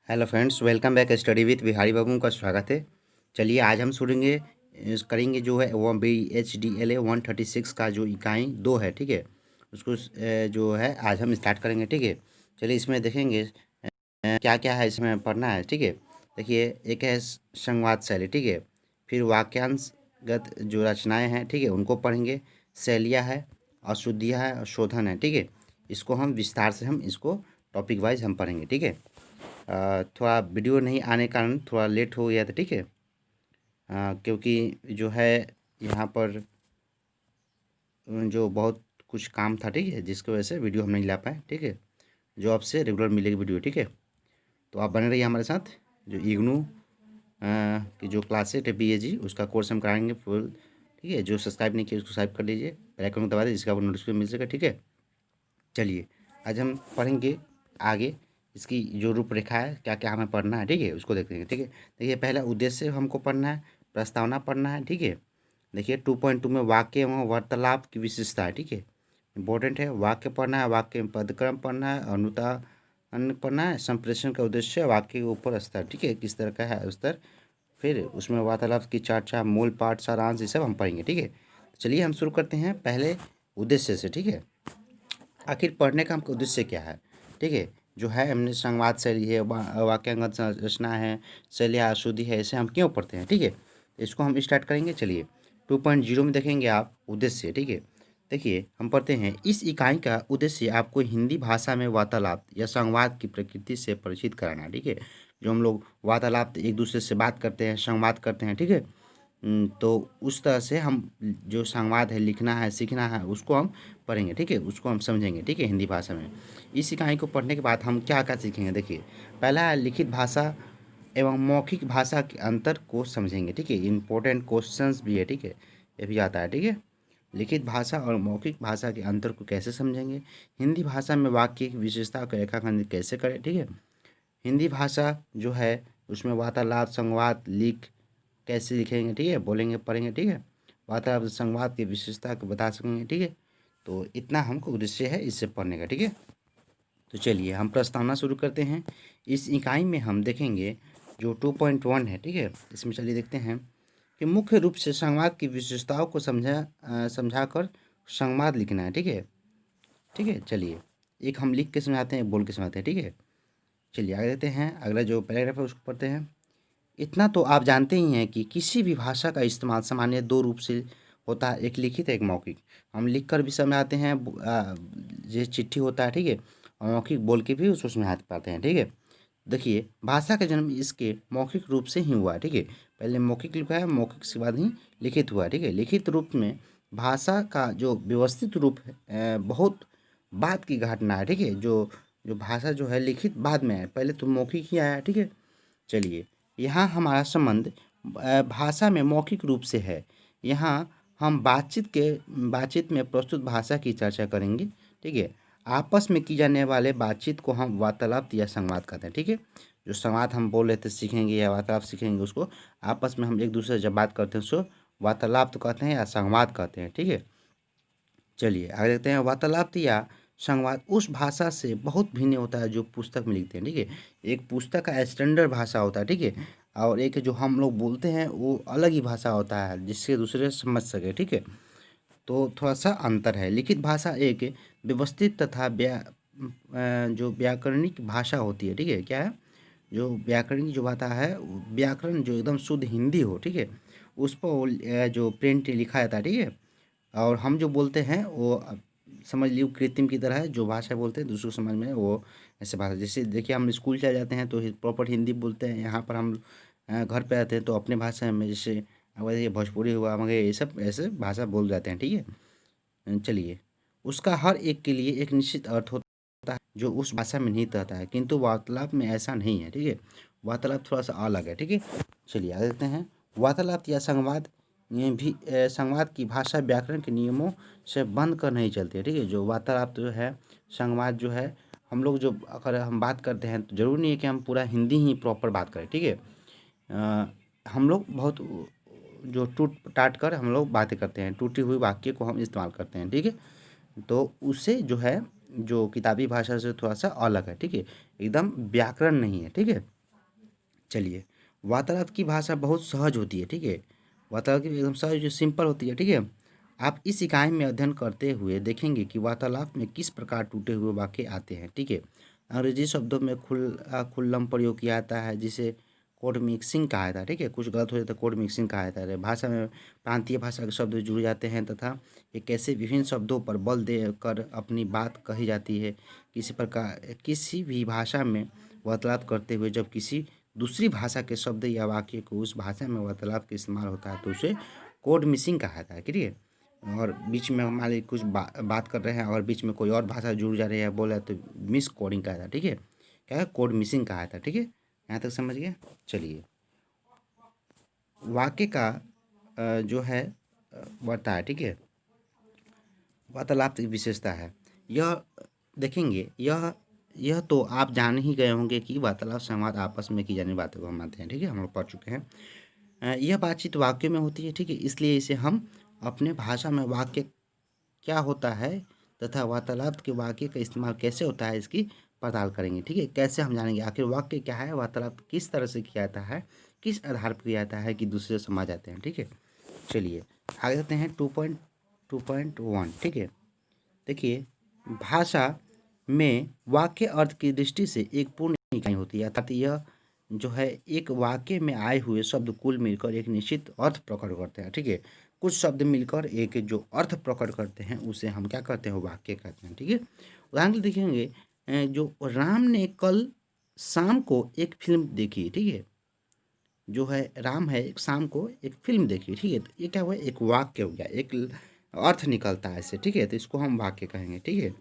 Hello friends, welcome back study with Bihari Babu का स्वागत है। चलिए आज हम करेंगे जो है वो BHDLA 136 का जो इकाई 2 है, ठीक है। उसको जो है आज हम स्टार्ट करेंगे, ठीक है। चलिए इसमें देखेंगे क्या क्या है, इसमें पढ़ना है, ठीक है। देखिए, एक है संवाद शैली, ठीक है। फिर वाक्यांशगत जो रचनाएं हैं, ठीक है, उनको पढ़ेंगे। शैलियाँ है, अशुद्धियाँ है और शोधन है, ठीक है। इसको हम विस्तार से हम इसको टॉपिक वाइज हम पढ़ेंगे, ठीक है। थोड़ा वीडियो नहीं आने के कारण थोड़ा लेट हो गया था, ठीक है। क्योंकि जो है यहाँ पर जो बहुत कुछ काम था, ठीक है, जिसकी वजह से वीडियो हम नहीं ला पाए, ठीक है। जो आपसे रेगुलर मिलेगी वीडियो, ठीक है। तो आप बने रहिए हमारे साथ। जो इग्नू की जो क्लासेस है PAG उसका कोर्स हम कराएंगे फुल, ठीक है। जो सब्सक्राइब नहीं किया उसको सब्सक्राइब कर लीजिए, बेल आइकन को दबा दीजिए, जिसका आपको नोटिफिकेशन मिल सकेगा, ठीक है। चलिए आज हम पढ़ेंगे आगे इसकी जो रूपरेखा है, क्या क्या हमें पढ़ना है, ठीक है, उसको देखेंगे, ठीक है। देखिए, पहला उद्देश्य हमको पढ़ना है, प्रस्तावना पढ़ना है, ठीक है। देखिए 2.2 में वाक्य एवं वार्तालाप की विशेषता है, ठीक है। इंपॉर्टेंट है, वाक्य पढ़ना है, वाक्य में पदक्रम पढ़ना है, अनुतान पढ़ना है, संप्रेषण का उद्देश्य वाक्य के ऊपर स्तर, ठीक है, किस तरह का है स्तर। फिर उसमें वार्तालाप की चर्चा, मूल पाठ, सारांश, ये सब हम पढ़ेंगे, ठीक है। चलिए हम शुरू करते हैं पहले उद्देश्य से, ठीक है। आखिर पढ़ने का हमको उद्देश्य क्या है, ठीक है। जो है हमने संवाद शैली है, वाक्यांगत संरचना है, शैली अशुद्धि है, इसे हम क्यों पढ़ते हैं, ठीक है। इसको हम स्टार्ट करेंगे। चलिए 2.0 में देखेंगे आप उद्देश्य, ठीक है। देखिए हम पढ़ते हैं, इस इकाई का उद्देश्य आपको हिंदी भाषा में वार्तालाप या संवाद की प्रकृति से परिचित कराना है, ठीक है। जो हम लोग वार्तालाप एक दूसरे से बात करते हैं, संवाद करते हैं, ठीक है। तो उस तरह से हम जो संवाद है, लिखना है, सीखना है, उसको हम पढ़ेंगे, ठीक है। उसको हम समझेंगे, ठीक है, हिंदी भाषा में। इस इकाई को पढ़ने के बाद हम क्या क्या सीखेंगे, देखिए। पहला है लिखित भाषा एवं मौखिक भाषा के अंतर को समझेंगे, ठीक है। इंपॉर्टेंट क्वेश्चंस भी है, ठीक है, ये भी आता है, ठीक है। लिखित भाषा और मौखिक भाषा के अंतर को कैसे समझेंगे, हिंदी भाषा में वाक्य की विशेषता का रेखांकन कैसे करें, ठीक है। हिंदी भाषा जो है उसमें वार्तालाप, संवाद, लिख कैसे लिखेंगे, ठीक है, बोलेंगे, पढ़ेंगे, ठीक है। वार्तालाप, संवाद की विशेषता को बता सकेंगे, ठीक है। तो इतना हमको उद्देश्य है इससे पढ़ने का, ठीक है। तो चलिए हम प्रस्तावना शुरू करते हैं। इस इकाई में हम देखेंगे जो 2.1 है, ठीक है। इसमें चलिए देखते हैं कि मुख्य रूप से संवाद की विशेषताओं को समझाकर संवाद लिखना है, ठीक है। ठीक है, चलिए एक हम लिख के समझाते हैं, एक बोल के समझाते हैं, ठीक है। चलिए आगे देते हैं, अगला जो पैराग्राफ है उसको पढ़ते हैं। इतना तो आप जानते ही हैं कि किसी भी भाषा का इस्तेमाल सामान्य दो रूप से होता है, एक लिखित एक मौखिक। हम लिख कर भी समझाते हैं, जैसे चिट्ठी होता है, ठीक है, और मौखिक बोल के भी उसको समझा पाते हैं, ठीक है। देखिए, भाषा का जन्म इसके मौखिक रूप से ही हुआ है, ठीक है। पहले मौखिक लिखा है, मौखिक के बाद ही लिखित हुआ है, ठीक है। लिखित रूप में भाषा का जो व्यवस्थित रूप है, बहुत बाद की घटना है, ठीक है। जो जो भाषा जो है लिखित बाद में है, पहले तो मौखिक ही आया, ठीक है। चलिए यहाँ हमारा संबंध भाषा में मौखिक रूप से है। यहाँ हम बातचीत में प्रस्तुत भाषा की चर्चा करेंगे, ठीक है। आपस में की जाने वाले बातचीत को हम वार्तालाप या संवाद कहते हैं, ठीक है। जो संवाद हम बोल रहे थे सीखेंगे या वार्तालाप सीखेंगे, उसको आपस में हम एक दूसरे से जब बात करते हैं उसको वार्तालाप तो कहते हैं या संवाद कहते हैं, ठीक है। चलिए आगे देखते हैं, वार्तालाप या संवाद उस भाषा से बहुत भिन्न होता है जो पुस्तक में लिखते हैं, ठीक है। एक पुस्तक का स्टैंडर्ड भाषा होता है, ठीक है, और एक जो हम लोग बोलते हैं वो अलग ही भाषा होता है जिससे दूसरे समझ सके, ठीक है। तो थोड़ा सा अंतर है। लिखित भाषा एक व्यवस्थित तथा जो व्याकरणिक भाषा होती है, ठीक है। क्या है, जो व्याकरणिक जो भाषा है, व्याकरण जो एकदम शुद्ध हिंदी हो, ठीक है, उस पर जो प्रिंट लिखा जाता है, ठीक है। और हम जो बोलते हैं वो समझ लीजिए कृत्रिम की तरह है, जो भाषा बोलते हैं दूसरों को समझ में वो ऐसे भाषा। जैसे देखिए हम स्कूल चले जाते हैं तो प्रॉपर हिंदी बोलते हैं, यहाँ पर हम घर पे आते हैं तो अपने भाषा में, जैसे अगर ये भोजपुरी हुआ मगर ये सब ऐसे भाषा बोल जाते हैं, ठीक है। चलिए, उसका हर एक के लिए एक निश्चित अर्थ होता है जो उस भाषा में निहित रहता है, किंतु वार्तालाप में ऐसा नहीं है, ठीक है। वार्तालाप थोड़ा सा अलग है, ठीक है। चलिए आगे देखते हैं, वार्तालाप या संवाद ये भी संवाद की भाषा व्याकरण के नियमों से बंद कर नहीं चलती है, ठीक है। जो वार्तालाप जो है, संवाद जो है, हम लोग जो अगर हम बात करते हैं तो ज़रूरी नहीं है कि हम पूरा हिंदी ही प्रॉपर बात करें, ठीक है। हम लोग बहुत जो टूट टाट कर हम लोग बातें करते हैं, टूटी हुई वाक्य को हम इस्तेमाल करते हैं, ठीक है। तो उससे जो है, जो किताबी भाषा से थोड़ा सा अलग है, ठीक है, एकदम व्याकरण नहीं है, ठीक है। चलिए, वार्तालाप की भाषा बहुत सहज होती है, ठीक है। वार्तालाप की एकदम सहज जो सिंपल होती है, ठीक है। आप इस इकाई में अध्ययन करते हुए देखेंगे कि वार्तालाप में किस प्रकार टूटे हुए वाक्य आते हैं, ठीक है। अंग्रेजी शब्दों में खुल्लम प्रयोग किया जाता है, जिसे कोड मिक्सिंग कहा जाता है, ठीक है। कुछ गलत हो जाता है, कोड मिक्सिंग कहा जाता है। भाषा में प्रांतीय भाषा के शब्द जुड़ जाते हैं तथा ये कैसे विभिन्न शब्दों पर बल देकर अपनी बात कही जाती है। किसी भी भाषा में वार्तालाप करते हुए जब किसी दूसरी भाषा के शब्द या वाक्य को उस भाषा में वार्तालाप के इस्तेमाल होता है तो उसे कोड मिसिंग कहा जाता है, ठीक है। और बीच में मान लीजिए कुछ बात कर रहे हैं और बीच में कोई और भाषा जुड़ जा रही है बोला तो मिस कोडिंग कहा जाता है, ठीक है। क्या है, कोड मिसिंग कहा जाता है, ठीक है। यहाँ तक समझ गए। चलिए, वाक्य का जो है बढ़ता है, ठीक है। वार्तालाप की विशेषता है यह, देखेंगे यह तो आप जान ही गए होंगे कि वार्तालाप संवाद आपस में की जाने वाली बातों को हम मानते हैं, ठीक है। हम लोग पढ़ चुके हैं। यह बातचीत वाक्य में होती है, ठीक है। इसलिए इसे हम अपने भाषा में वाक्य क्या होता है तथा वार्तालाप के वाक्य का इस्तेमाल कैसे होता है इसकी पड़ताल करेंगे, ठीक है। कैसे हम जानेंगे आखिर वाक्य क्या है, वार्तालाप किस तरह से किया जाता है, किस आधार पर किया जाता है कि दूसरे से समझ आते हैं, ठीक है। चलिए आगे जाते हैं 2.1, ठीक है। देखिए, भाषा में वाक्य अर्थ की दृष्टि से एक पूर्ण इकाई होती है, अर्थात यह जो है एक वाक्य में आए हुए शब्द कुल मिलकर एक निश्चित अर्थ प्रकट करते हैं, ठीक है। कुछ शब्द मिलकर एक जो अर्थ प्रकट करते हैं उसे हम क्या कहते हैं, वाक्य कहते हैं, ठीक है। उदाहरण के लिए देखेंगे, जो राम ने कल शाम को एक फिल्म देखी, ठीक है। जो है राम है एक शाम को एक फिल्म देखी, ठीक है। तो ये क्या हुआ, एक वाक्य हो गया, एक अर्थ निकलता है इससे, ठीक है। तो इसको हम वाक्य कहेंगे, ठीक है।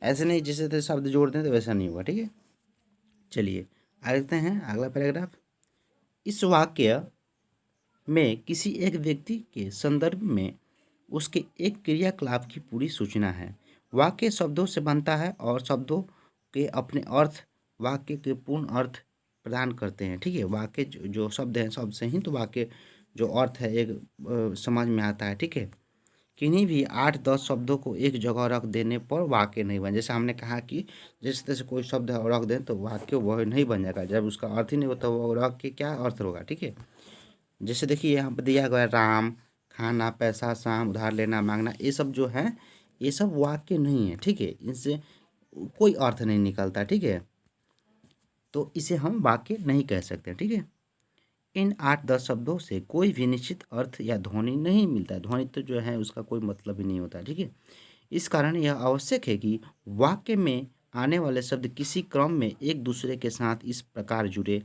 ऐसे नहीं जैसे तो शब्द जोड़ दें तो वैसा नहीं होगा, ठीक है। चलिए आगे देखते हैं अगला पैराग्राफ। इस वाक्य में किसी एक व्यक्ति के संदर्भ में उसके एक क्रियाकलाप की पूरी सूचना है। वाक्य शब्दों से बनता है और शब्दों के अपने अर्थ वाक्य के पूर्ण अर्थ प्रदान करते हैं, ठीक है। वाक्य जो शब्द हैं शब्द से ही तो वाक्य जो अर्थ है एक समझ में आता है, ठीक है। किन्हीं भी 8-10 शब्दों को एक जगह रख देने पर वाक्य नहीं बन, जैसे हमने कहा कि जिस तरह से कोई शब्द रख दें तो वाक्य वह नहीं बन जाएगा, जब उसका अर्थ ही नहीं होता वो रख के क्या अर्थ होगा, ठीक है। जैसे देखिए यहाँ पर दिया गया राम, खाना, पैसा, शाम, उधार लेना, मांगना, ये सब जो है ये सब वाक्य नहीं है, ठीक है। इनसे कोई अर्थ नहीं निकलता, ठीक है। तो इसे हम वाक्य नहीं कह सकते, ठीक है। इन 8-10 शब्दों से कोई भी निश्चित अर्थ या ध्वनि नहीं मिलता, ध्वनि तो जो है उसका कोई मतलब ही नहीं होता, ठीक है। इस कारण यह आवश्यक है कि वाक्य में आने वाले शब्द किसी क्रम में एक दूसरे के साथ इस प्रकार जुड़े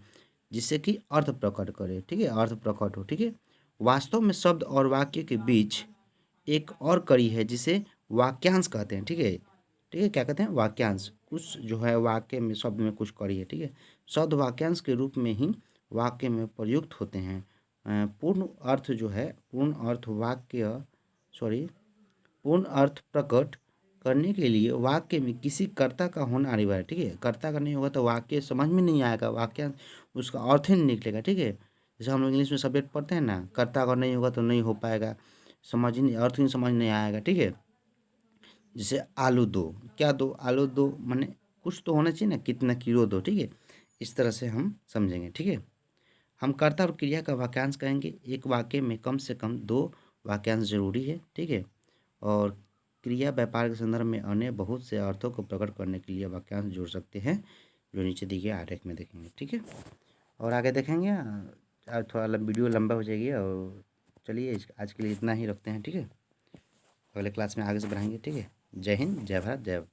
जिससे कि अर्थ प्रकट करे, ठीक है, अर्थ प्रकट हो, ठीक है। वास्तव में शब्द और वाक्य के बीच एक और कड़ी है जिसे वाक्यांश कहते हैं, ठीक है। ठीक है, क्या कहते हैं, वाक्यांश। कुछ जो है वाक्य में शब्द में कुछ कड़ी है, ठीक है। शब्द वाक्यांश के रूप में ही वाक्य में प्रयुक्त होते हैं। पूर्ण अर्थ जो है पूर्ण अर्थ वाक्य सॉरी पूर्ण अर्थ प्रकट करने के लिए वाक्य में किसी कर्ता का होना अनिवार्य है, ठीक है। कर्ता का नहीं होगा तो वाक्य समझ में नहीं आएगा, वाक्य उसका अर्थ ही नहीं निकलेगा, ठीक है। जैसे हम लोग इंग्लिश में सब्जेक्ट पढ़ते हैं ना, कर्ता अगर नहीं होगा तो नहीं हो पाएगा, समझ ही नहीं, अर्थ ही समझ नहीं आएगा, ठीक है। जैसे आलू दो, क्या दो, आलू दो माने कुछ तो होना चाहिए ना, कितना किलो दो, ठीक है। इस तरह से हम समझेंगे, ठीक है। हम कर्ता और क्रिया का वाक्यांश कहेंगे। एक वाक्य में कम से कम 2 वाक्यांश जरूरी है, ठीक है। और क्रिया व्यापार के संदर्भ में अन्य बहुत से अर्थों को प्रकट करने के लिए वाक्यांश जोड़ सकते हैं, जो नीचे दिए गए आरेख में देखेंगे, ठीक है। और आगे देखेंगे, आज थोड़ा वीडियो लंबा हो जाएगी। और चलिए आज के लिए इतना ही रखते हैं, ठीक है। अगले क्लास में आगे से बढ़ाएंगे, ठीक है। जय हिंद, जय भारत, जय